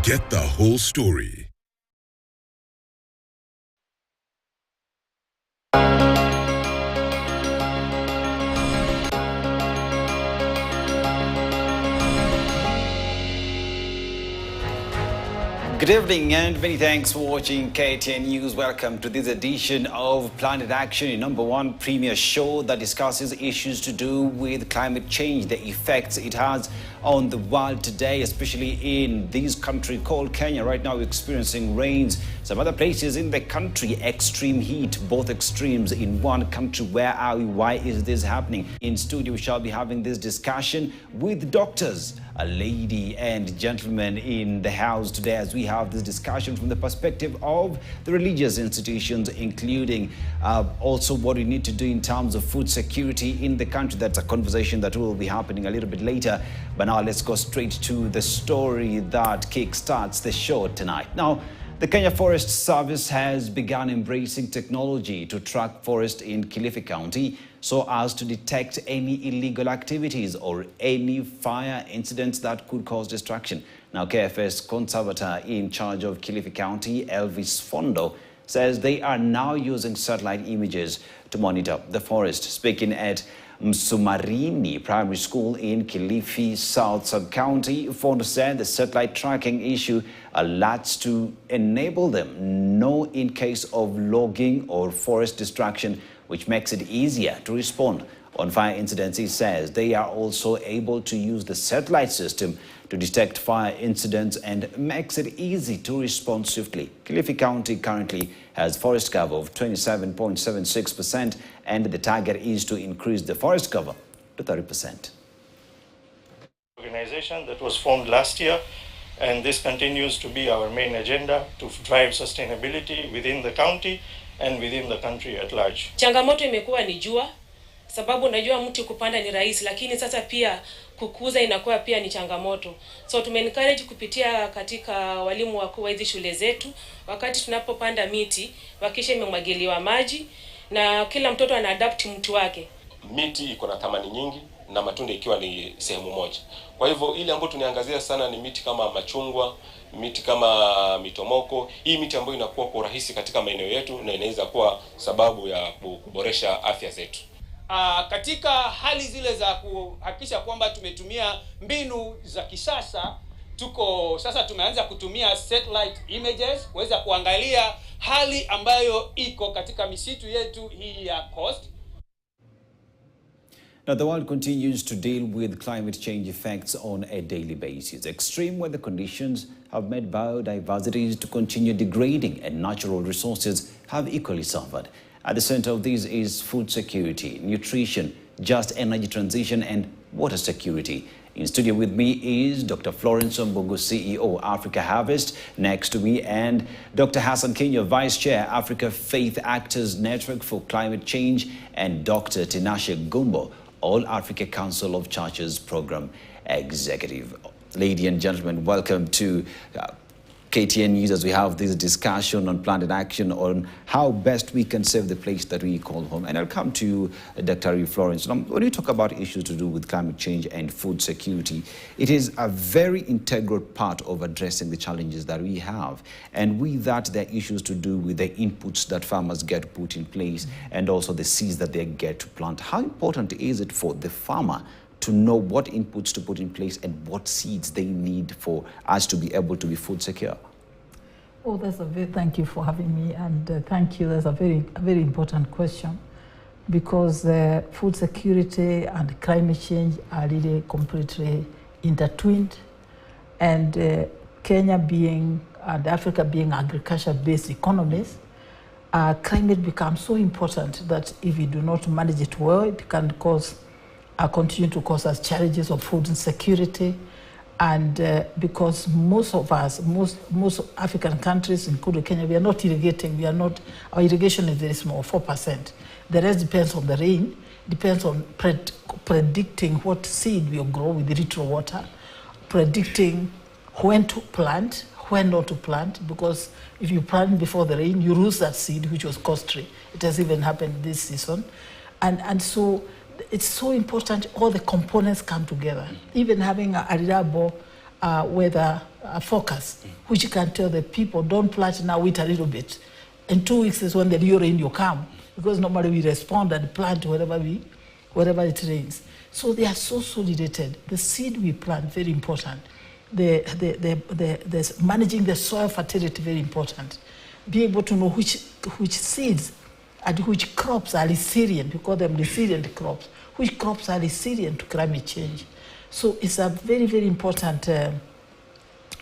Get the whole story. Good evening and many thanks for watching KTN News. Welcome to this edition of Planet Action, your #1 premier show that discusses issues to do with climate change, the effects it has on the world today, especially in this country called Kenya. Right now we're experiencing rains. Some other places in the country, extreme heat, both extremes in one country. Where are we? Why is this happening? In studio, we shall be having this discussion with doctors, a lady and gentlemen in the house today, as we have this discussion from the perspective of the religious institutions, including also what we need to do in terms of food security in the country. That's a conversation that will be happening a little bit later. But now let's go straight to the story that kickstarts the show tonight. Now, the Kenya Forest Service has begun embracing technology to track forest in Kilifi County so as to detect any illegal activities or any fire incidents that could cause destruction. Now, KFS conservator in charge of Kilifi County, Elvis Fondo, says they are now using satellite images to monitor the forest. Speaking at Msumarini Primary School in Kilifi South Sub-County, Fondo said the satellite tracking issue alerts to enable them know in case of logging or forest destruction, which makes it easier to respond. On fire incidents, he says they are also able to use the satellite system to detect fire incidents and makes it easy to respond swiftly. Kilifi County currently has forest cover of 27.76%, and the target is to increase the forest cover to 30%. Organization that was formed last year, and this continues to be our main agenda to drive sustainability within the county and within the country at large. Changamoto imekuwa ni jua, sababu najua mti kupanda ni rahisi, lakini sasa pia kukuza inakuwa pia ni changamoto. So tume-encourage kupitia katika walimu wakuu wa hizi shule zetu, wakati tunapopanda miti, wakisha imemwagiliwa maji na kila mtoto ana-adapt mti wake. Miti iko na thamani nyingi na matunda ikiwa ni sehemu moja. Kwa hivyo ile ambayo tunaangazia sana ni miti kama machungwa, miti kama mitomoko. Hii miti ambayo inakuwa kwa urahisi katika maeneo yetu na inaweza kuwa sababu ya kuboresha afya zetu. Katika hali zile za kuhakikisha kwamba tumetumia mbinu za kisasa, sasa tumeanza kutumia satellite images kuweza kuangalia hali ambayo iko katika misitu yetu hii ya coast. Now, the world continues to deal with climate change effects on a daily basis. Extreme weather conditions have made biodiversity to continue degrading, and natural resources have equally suffered. At the center of this is food security, nutrition, just energy transition, and water security. In studio with me is Dr. Florence Ombogo, CEO, Africa Harvest, next to me, and Dr. Hassan Kenya, Vice Chair, Africa Faith Actors Network for Climate Change, and Dr. Tinashe Gumbo, All Africa Council of Churches Program Executive. Ladies and gentlemen, welcome to KTN News as we have this discussion on Planet Action on how best we can save the place that we call home. And I'll come to you, Dr. Florence. When you talk about issues to do with climate change and food security, it is a very integral part of addressing the challenges that we have. And with that, there are issues to do with the inputs that farmers get put in place and also the seeds that they get to plant. How important is it for the farmer to know what inputs to put in place and what seeds they need for us to be able to be food secure? Oh, thank you for having me, and thank you. That's a very important question, because food security and climate change are really completely intertwined, and Kenya and Africa being agriculture-based economies, climate becomes so important that if we do not manage it well, it can continue to cause us challenges of food insecurity. And because most African countries, including Kenya, we are not irrigating. Our irrigation is very small, 4%. The rest depends on the rain, depends on predicting what seed will grow with little water, predicting when to plant, when not to plant, because if you plant before the rain, you lose that seed, which was costly. It has even happened this season. And so it's so important all the components come together. Even having a reliable weather forecast, which can tell the people, don't plant now, wait a little bit. In 2 weeks is when the real rain will come, because normally we respond and plant wherever it rains. So they are so related. The seed we plant, very important. The managing the soil fertility, very important. Be able to know which seeds and which crops are resilient, we call them resilient crops, which crops are resilient to climate change. So it's a very, very important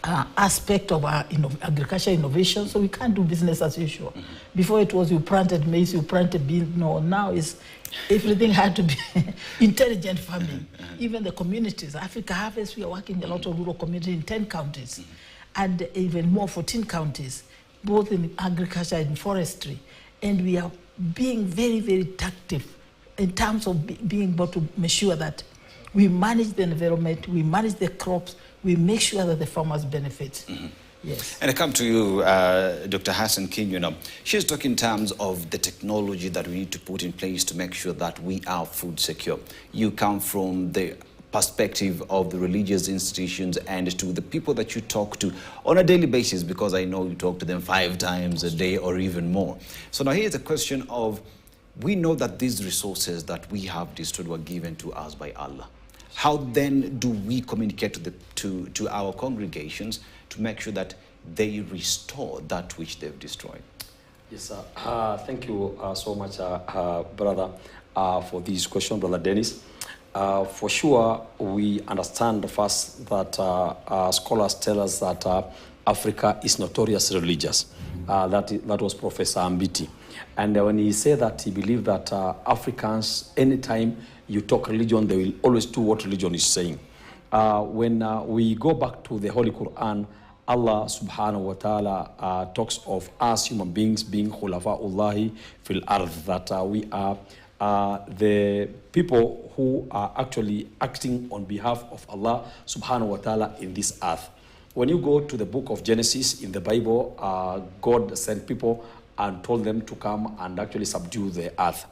aspect of our agriculture innovation. So we can't do business as usual. Before it was you planted maize, you planted beans. No, now everything had to be intelligent farming. Even the communities, Africa Harvest, we are working a lot of rural communities in 10 counties and even more 14 counties, both in agriculture and forestry. And we are being very, very tactile in terms of being able to make sure that we manage the environment, we manage the crops, we make sure that the farmers benefit. Yes. And I come to you, Dr. Hassan Kinyuna. She's talking in terms of the technology that we need to put in place to make sure that we are food secure. You come from the perspective of the religious institutions and to the people that you talk to on a daily basis, because I know you talk to them 5 times a day or even more. So now here's a question of, we know that these resources that we have destroyed were given to us by Allah. How then do we communicate to our congregations to make sure that they restore that which they've destroyed? Yes, sir. Thank you so much, brother, for this question, Brother Dennis. For sure, we understand first that scholars tell us that Africa is notoriously religious. That was Professor Ambiti. And when he said that, he believed that Africans, anytime you talk religion, they will always do what religion is saying. When we go back to the Holy Quran, Allah subhanahu wa ta'ala talks of us human beings being khulafa'ullahi fil ard, that we are the people who are actually acting on behalf of Allah subhanahu wa ta'ala in this earth. When you go to the book of Genesis in the Bible, God sent people and told them to come and actually subdue the earth.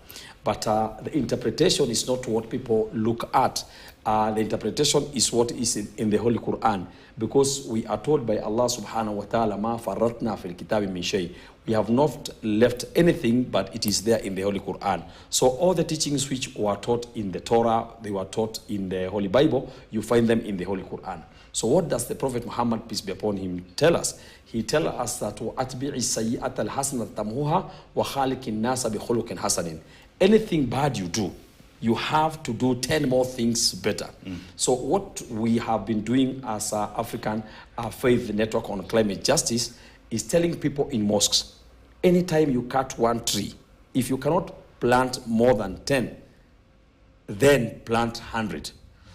But the interpretation is not what people look at. The interpretation is what is in the Holy Quran, because we are told by Allah subhanahu wa ta'ala, ma farratna fil kitabi min shay. We have not left anything, but it is there in the Holy Quran. So all the teachings which were taught in the Torah, they were taught in the Holy Bible, you find them in the Holy Quran. So what does the Prophet Muhammad, peace be upon him, tell us? He tells us that وَأَتْبِعِ السَّيِّئَةَ الْحَسَنَةَ تَمْهُهَا وَخَالِقِ النَّاسَ بِخُلُقٍ حَسَنٍ. Anything bad you do, you have to do 10 more things better. So what we have been doing as African Faith Network on Climate Justice is telling people in mosques, anytime you cut one tree, if you cannot plant more than 10, then plant 100.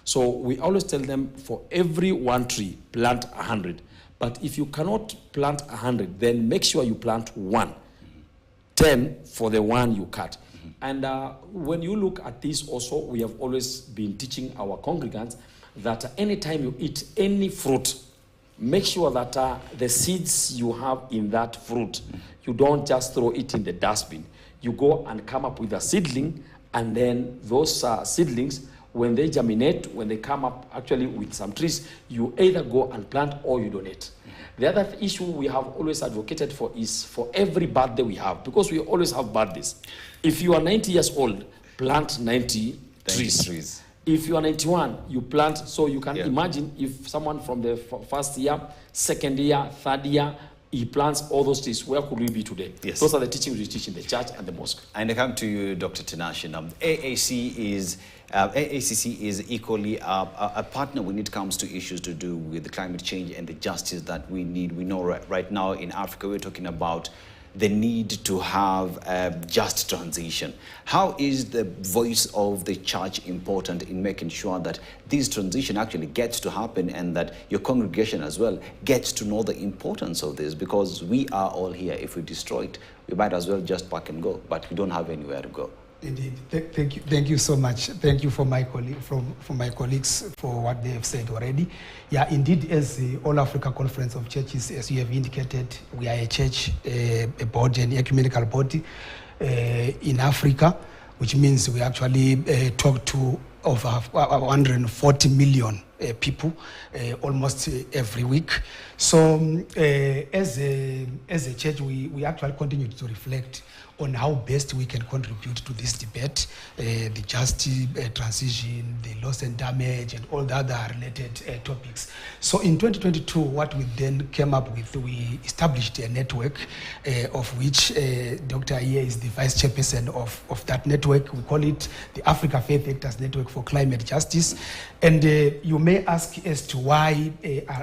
So we always tell them, for every one tree, plant 100. But if you cannot plant 100, then make sure you plant 1. 10 for the one you cut. And when you look at this also, we have always been teaching our congregants that anytime you eat any fruit, make sure that the seeds you have in that fruit, you don't just throw it in the dustbin. You go and come up with a seedling, and then those seedlings, when they germinate, when they come up actually with some trees, you either go and plant or you donate. The other issue we have always advocated for is for every birthday we have, because we always have birthdays. If you are 90 years old, plant 90 trees. If you are 91, you plant. So you can imagine if someone from the first year, second year, third year, he plants all those trees, where could we be today? Yes. Those are the teachings we teach in the church and the mosque. And I come to you, Dr. Tinashe. AACC is equally a partner when it comes to issues to do with the climate change and the justice that we need. We know right now in Africa, we're talking about the need to have a just transition. How is the voice of the church important in making sure that this transition actually gets to happen, and that your congregation as well gets to know the importance of this? Because we are all here. If we destroy it, we might as well just pack and go, but we don't have anywhere to go. Indeed. Thank you so much. Thank you for my colleagues for what they have said already. Yeah, indeed, as the All Africa Conference of Churches, as you have indicated, we are a church, a body, an ecumenical body in Africa, which means we actually talk to over 140 million people almost every week. So as a church, we actually continue to reflect on how best we can contribute to this debate, the just transition, the loss and damage, and all the other related topics. So in 2022, what we then came up with, we established a network of which Dr. Aye is the vice chairperson of that network. We call it the Africa Faith Actors Network for Climate Justice. And you may ask as to why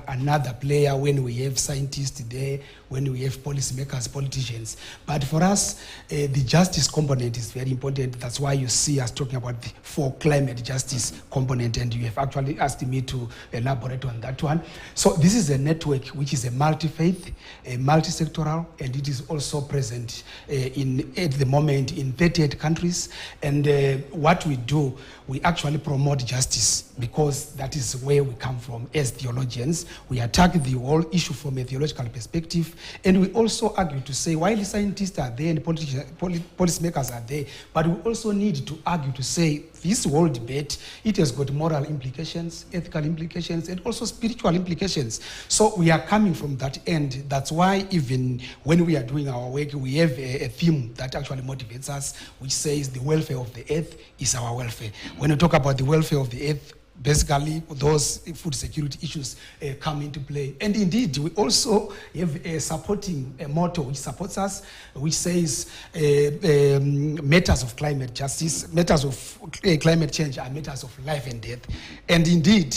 another player when we have scientists there, when we have policymakers, politicians. But for us, the justice component is very important. That's why you see us talking about the for climate justice component, and you have actually asked me to elaborate on that one. So this is a network which is a multi-faith, a multi-sectoral, and it is also present at the moment in 38 countries. And what we do, we actually promote justice because that is where we come from as theologians. We attack the whole issue from a theological perspective, and we also argue to say, while the scientists are there and policymakers are there, but we also need to argue to say, this whole debate, it has got moral implications, ethical implications, and also spiritual implications. So we are coming from that end. That's why even when we are doing our work, we have a theme that actually motivates us, which says the welfare of the earth is our welfare. When we talk about the welfare of the earth, basically those food security issues come into play. And indeed, we also have a supporting motto which supports us, which says matters of climate justice, matters of climate change are matters of life and death. And indeed,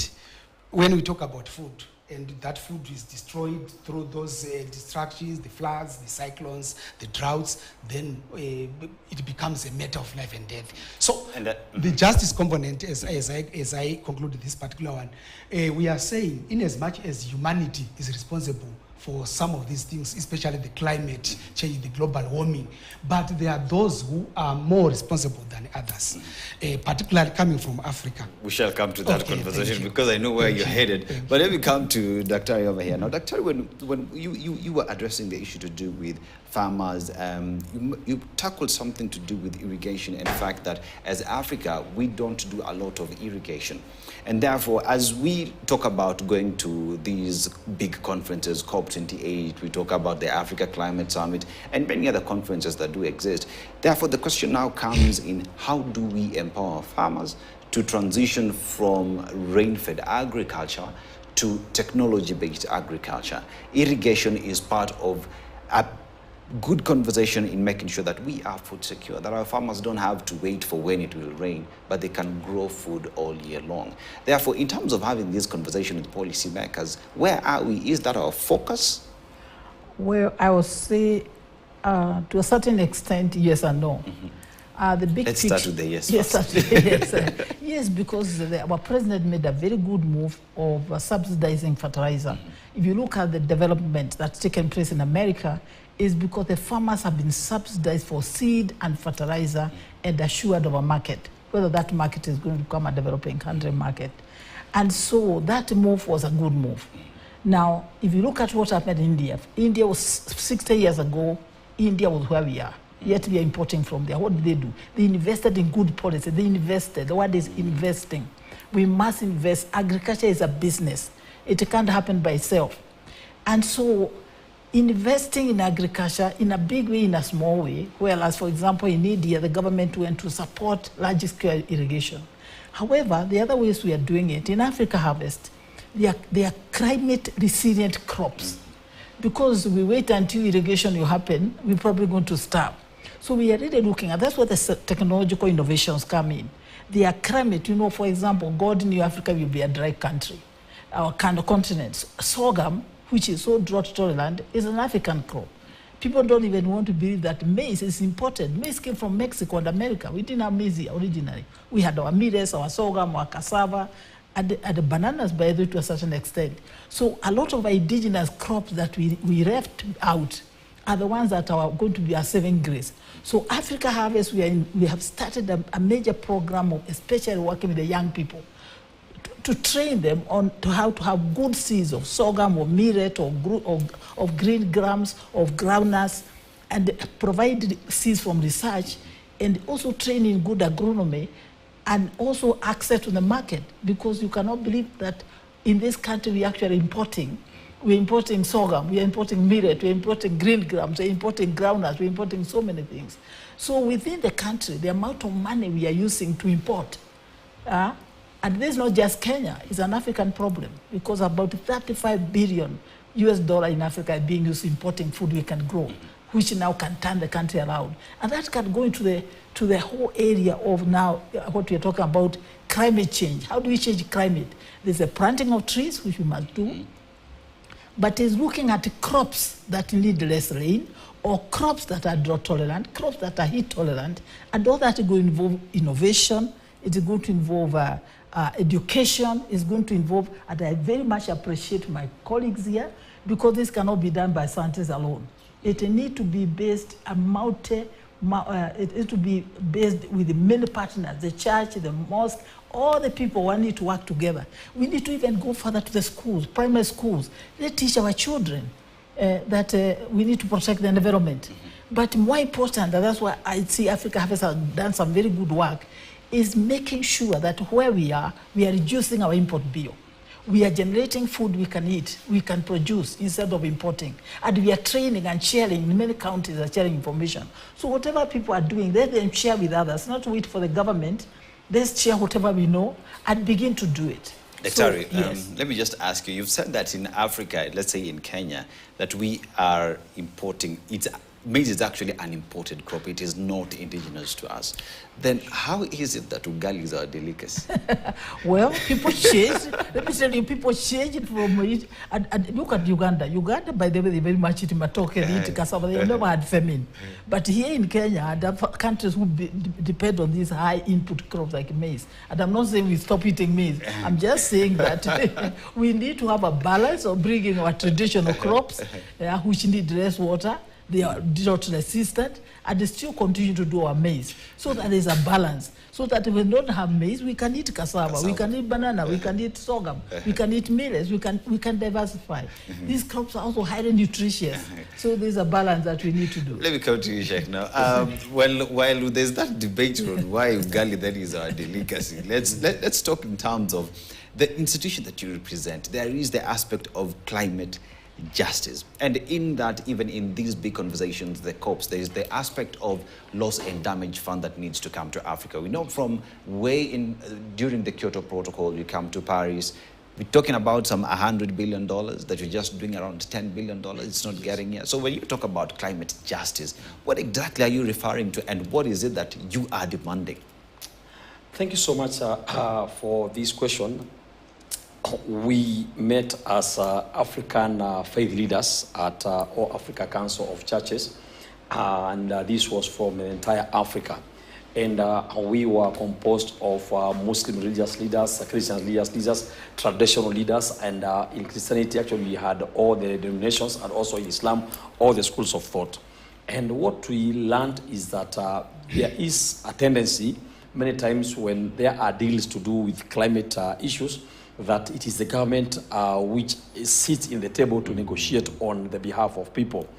when we talk about food, and that food is destroyed through those distractions, the floods, the cyclones, the droughts, then it becomes a matter of life and death. So the justice component, as I conclude this particular one, we are saying, in as much as humanity is responsible for some of these things, especially the climate change, the global warming, but there are those who are more responsible than others, particularly coming from Africa. We shall come to that conversation because I know where you're headed. But let me come to Dr. over here. Now, Dr. when you were addressing the issue to do with farmers, you tackled something to do with irrigation and the fact that as Africa, we don't do a lot of irrigation. And therefore, as we talk about going to these big conferences, COP28, we talk about the Africa Climate Summit, and many other conferences that do exist. Therefore, the question now comes in, how do we empower farmers to transition from rain-fed agriculture to technology-based agriculture? Irrigation is part of a good conversation in making sure that we are food secure, that our farmers don't have to wait for when it will rain, but they can grow food all year long. Therefore, in terms of having this conversation with policymakers, where are we? Is that our focus? Well, I would say to a certain extent, yes and no. The big Let's start with the yes. Yes, because our president made a very good move of subsidizing fertilizer. If you look at the development that's taken place in America, is because the farmers have been subsidized for seed and fertilizer and assured of a market, whether that market is going to become a developing country market. And so that move was a good move. Now, if you look at what happened in India, India was 60 years ago, India was where we are. Yet we are importing from there. What did they do? They invested in good policy. They invested. The word is investing. We must invest. Agriculture is a business. It can't happen by itself. And so investing in agriculture in a big way, in a small way, whereas, for example, in India, the government went to support large-scale irrigation. However, the other ways we are doing it, in Africa Harvest, they are climate-resilient crops. Because we wait until irrigation will happen, we're probably going to starve. So we are really looking at, that's where the technological innovations come in. They are climate, for example, God knew Africa will be a dry country, our kind of continent. Sorghum, which is so drought tolerant, is an African crop. People don't even want to believe that maize is imported. Maize came from Mexico and America. We didn't have maize originally. We had our millet, our sorghum, our cassava, and the bananas, by the way, to a certain extent. So a lot of indigenous crops that we left out are the ones that are going to be our saving grace. So Africa Harvest, we have started a major program of especially working with the young people to train them on how to have good seeds of sorghum or millet or of green grams, of groundnuts, and provide seeds from research, and also train in good agronomy, and also access to the market, because you cannot believe that In this country, we're actually importing. We're importing sorghum, we're importing millet, we're importing green grams, we're importing groundnuts, we're importing so many things. So within the country, the amount of money we are using to import, and this is not just Kenya, it's an African problem, because about 35 billion US dollar in Africa is being used importing food we can grow, which now can turn the country around. And that can go into the whole area of now what we are talking about, climate change. How do we change climate? There's a planting of trees, which we must do, but is looking at crops that need less rain, or crops that are drought tolerant, crops that are heat tolerant, and all that is going to involve innovation, it's going to involve education, it's going to involve, and I very much appreciate my colleagues here, because this cannot be done by scientists alone. It needs to be based it is to be based with the many partners, the church, the mosque, all the people who need to work together. We need to even go further to the schools, primary schools. Let's teach our children that we need to protect the environment. But more important, and that's why I see Africa has done some very good work, is making sure that where we are reducing our import bill. We are generating food we can eat, we can produce instead of importing. And we are training and sharing, in many counties are sharing information. So whatever people are doing, let them share with others, not wait for the government. Let's share whatever we know and begin to do it. Sorry, yes. Let me just ask you, you've said that in Africa, let's say in Kenya, that we are importing, maize is actually an imported crop, it is not indigenous to us. Then how is it that ugali is our delicacy? Well, people change. Let me tell you, people change it from it. And look at Uganda. Uganda, by the way, they very much eat matoke, they eat cassava. They never had famine. But here in Kenya, there are countries who depend on these high input crops like maize. And I'm not saying we stop eating maize. I'm just saying that we need to have a balance of bringing our traditional crops, which need less water. They are drought resistant, and they still continue to do our maize, so that there is a balance. So that if we don't have maize, we can eat cassava, we can eat banana, we can eat sorghum, we can eat millets, we can diversify. These crops are also highly nutritious, so there's a balance that we need to do. Let me come to you, Sheikh, now. While there's that debate on why ugali then is our delicacy, let's talk in terms of the institution that you represent. There is the aspect of climate justice, and in that, even in these big conversations, the COPs, there is the aspect of loss and damage fund that needs to come to Africa. We know from way in during the Kyoto Protocol, you come to Paris, we're talking about some $100 billion that you're just doing around $10 billion. It's not getting here. So when you talk about climate justice, what exactly are you referring to, and what is it that you are demanding? Thank you so much for this question. We met as African faith leaders at All Africa Council of Churches, and this was from the entire Africa. And we were composed of Muslim religious leaders, Christian religious leaders, traditional leaders, and in Christianity, actually, we had all the denominations, and also in Islam, all the schools of thought. And what we learned is that there is a tendency, many times when there are deals to do with climate issues, that it is the government which sits in the table to negotiate on the behalf of people.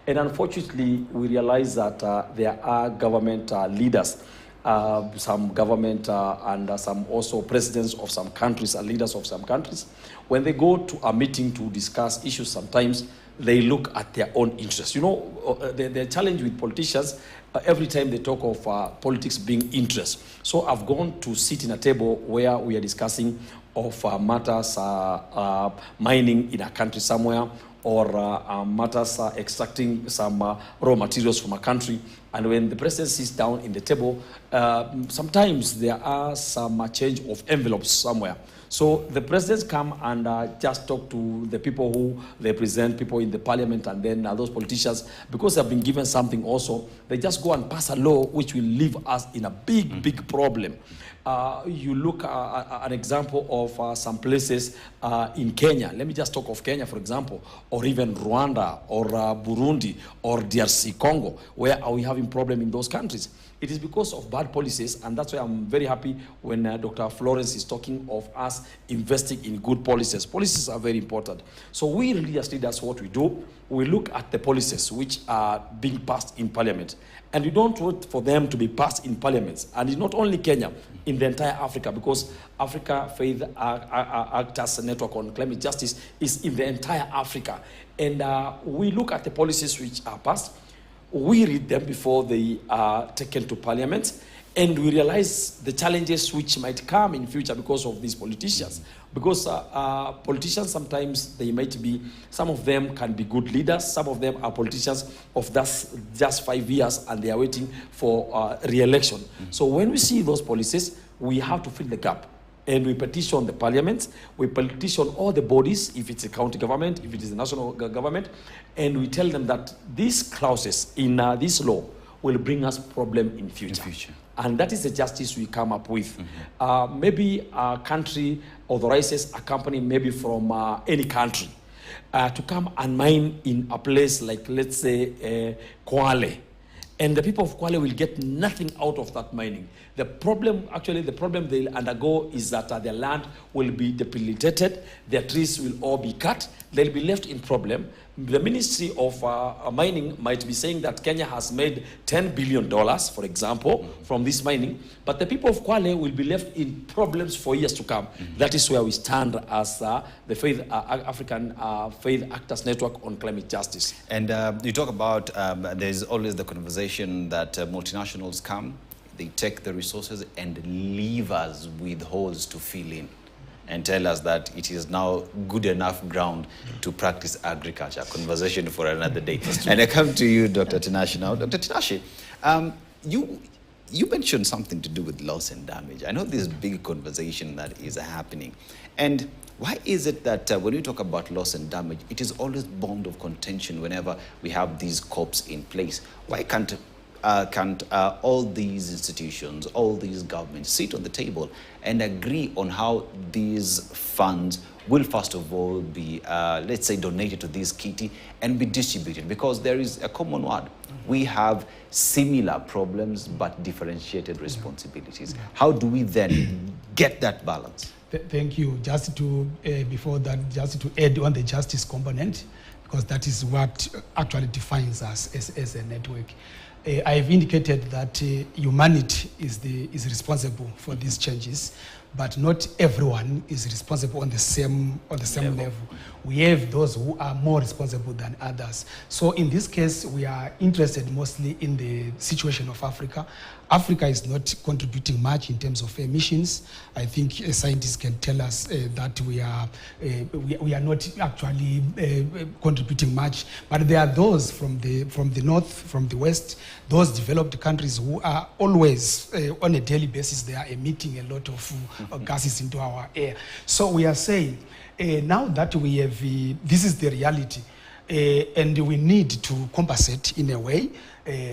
And unfortunately, we realize that there are government leaders, some government and some also presidents of some countries and leaders of some countries. When they go to a meeting to discuss issues, sometimes they look at their own interests. You know, the challenge with politicians, every time they talk of politics being interest. So I've gone to sit in a table where we are discussing of matters mining in a country somewhere, or matters extracting some raw materials from a country. And when the president sits down in the table, sometimes there are some change of envelopes somewhere. So the presidents come and just talk to the people who represent people in the parliament, and then those politicians, because they've been given something also, they just go and pass a law which will leave us in a big problem. You look at an example of some places in Kenya. Let me just talk of Kenya, for example, or even Rwanda, or Burundi, or DRC Congo, where are we having problem in those countries? It is because of bad policies, and that's why I'm very happy when Dr. Florence is talking of us investing in good policies. Policies are very important. So we religious leaders, what we do, we look at the policies which are being passed in Parliament, and we don't wait for them to be passed in parliaments. And it's not only Kenya, in the entire Africa, because Africa Faith Actors Network on Climate Justice is in the entire Africa. And we look at the policies which are passed, we read them before they are taken to Parliament, and we realize the challenges which might come in future because of these politicians. Because politicians, sometimes they might be, some of them can be good leaders, some of them are politicians of just 5 years and they are waiting for re-election. So when we see those policies, we have to fill the gap. And we petition the parliament, we petition all the bodies, if it's a county government, if it is a national government, and we tell them that these clauses in this law will bring us problem in future. And that is the justice we come up with. Maybe a country authorizes a company, maybe from any country, to come and mine in a place like, let's say, Kwale. And the people of Kwale will get nothing out of that mining. The problem they'll undergo is that their land will be depleted, their trees will all be cut, they'll be left in problem. The Ministry of Mining might be saying that Kenya has made $10 billion, for example, from this mining, but the people of Kwale will be left in problems for years to come. That is where we stand as the African Faith Actors Network on Climate Justice. And you talk about, there's always the conversation that multinationals come, they take the resources and leave us with holes to fill in and tell us that it is now good enough ground to practice agriculture. Conversation for another day. And I come to you, Dr. Tinashe now. Dr. Tinashe, you mentioned something to do with loss and damage. I know this big conversation that is happening. And why is it that when we talk about loss and damage, it is always bond of contention whenever we have these COPs in place? Why can't all these institutions, all these governments sit on the table and agree on how these funds will first of all be, let's say, donated to this kitty and be distributed? Because there is a common word. We have similar problems but differentiated responsibilities. How do we then get that balance? Thank you. Just to, before that, just to add on the justice component, because that is what actually defines us as a network. I have indicated that humanity is responsible for these changes, but not everyone is responsible on the same level. We have those who are more responsible than others. So in this case, we are interested mostly in the situation of Africa. Africa is not contributing much in terms of emissions. I think scientists can tell us that we are not actually contributing much. But there are those from the north, from the west, those developed countries who are always on a daily basis, they are emitting a lot of gases into our air. So we are saying, now that we have, this is the reality, and we need to compensate in a way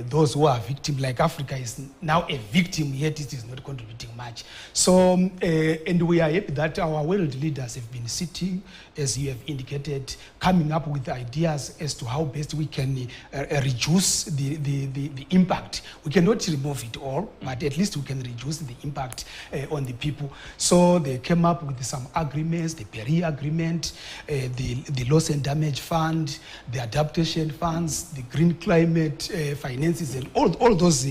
those who are victims, like Africa is now a victim, yet it is not contributing much. So, and we are happy that our world leaders have been sitting, as you have indicated, coming up with ideas as to how best we can reduce the impact. We cannot remove it all, but at least we can reduce the impact on the people. So they came up with some agreements, the Paris Agreement, the Loss and Damage Fund, the Adaptation Funds, the Green Climate finances, and all those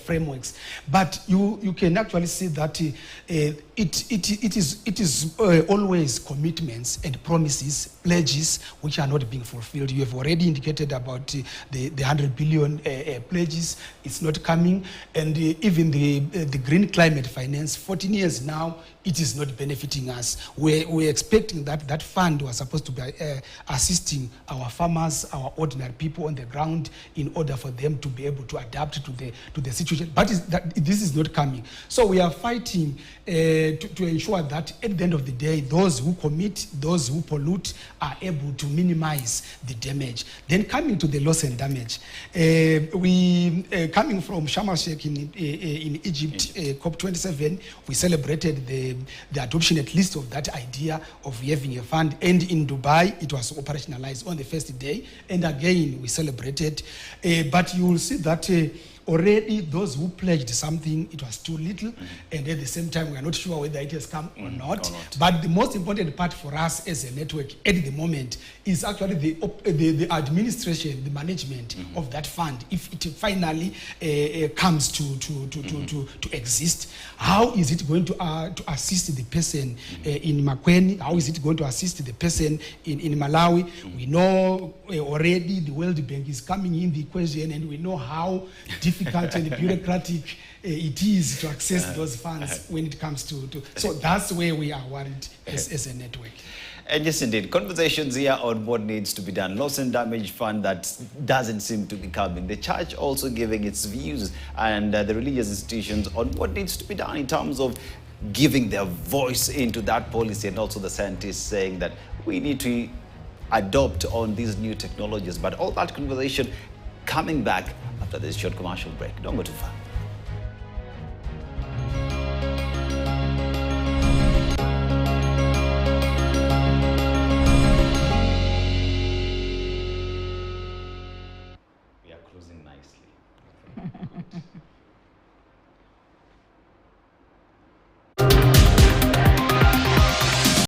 frameworks. But you can actually see that it is always commitments and promises, pledges, which are not being fulfilled. You have already indicated about the 100 billion pledges. It's not coming. And even the Green Climate Finance, 14 years now, it is not benefiting us. We're expecting that fund was supposed to be assisting our farmers, our ordinary people on the ground, in order for them to be able to adapt to the situation. But this is not coming. So we are fighting to ensure that at the end of the day, those who commit, those who pollute are able to minimize the damage. Then coming to the loss and damage, we coming from Sharm el-Sheikh in Egypt, COP27, we celebrated the adoption at least of that idea of having a fund, and in Dubai it was operationalized on the first day, and again we celebrated. But you will see that already those who pledged something, it was too little, and at the same time, we are not sure whether it has come or not. But the most important part for us as a network at the moment is actually the administration, the management of that fund. If it finally comes to exist, how is it going to assist the person in Makweni? How is it going to assist the person in Malawi? We know already the World Bank is coming in the equation, and we know how difficult and bureaucratic it is to access those funds when it comes to. So that's where we are worried as a network. And yes, indeed, conversations here on what needs to be done. Loss and damage fund that doesn't seem to be coming. The church also giving its views, and the religious institutions on what needs to be done in terms of giving their voice into that policy, and also the scientists saying that we need to adopt on these new technologies. But all that conversation coming back after this short commercial break. Don't go too far.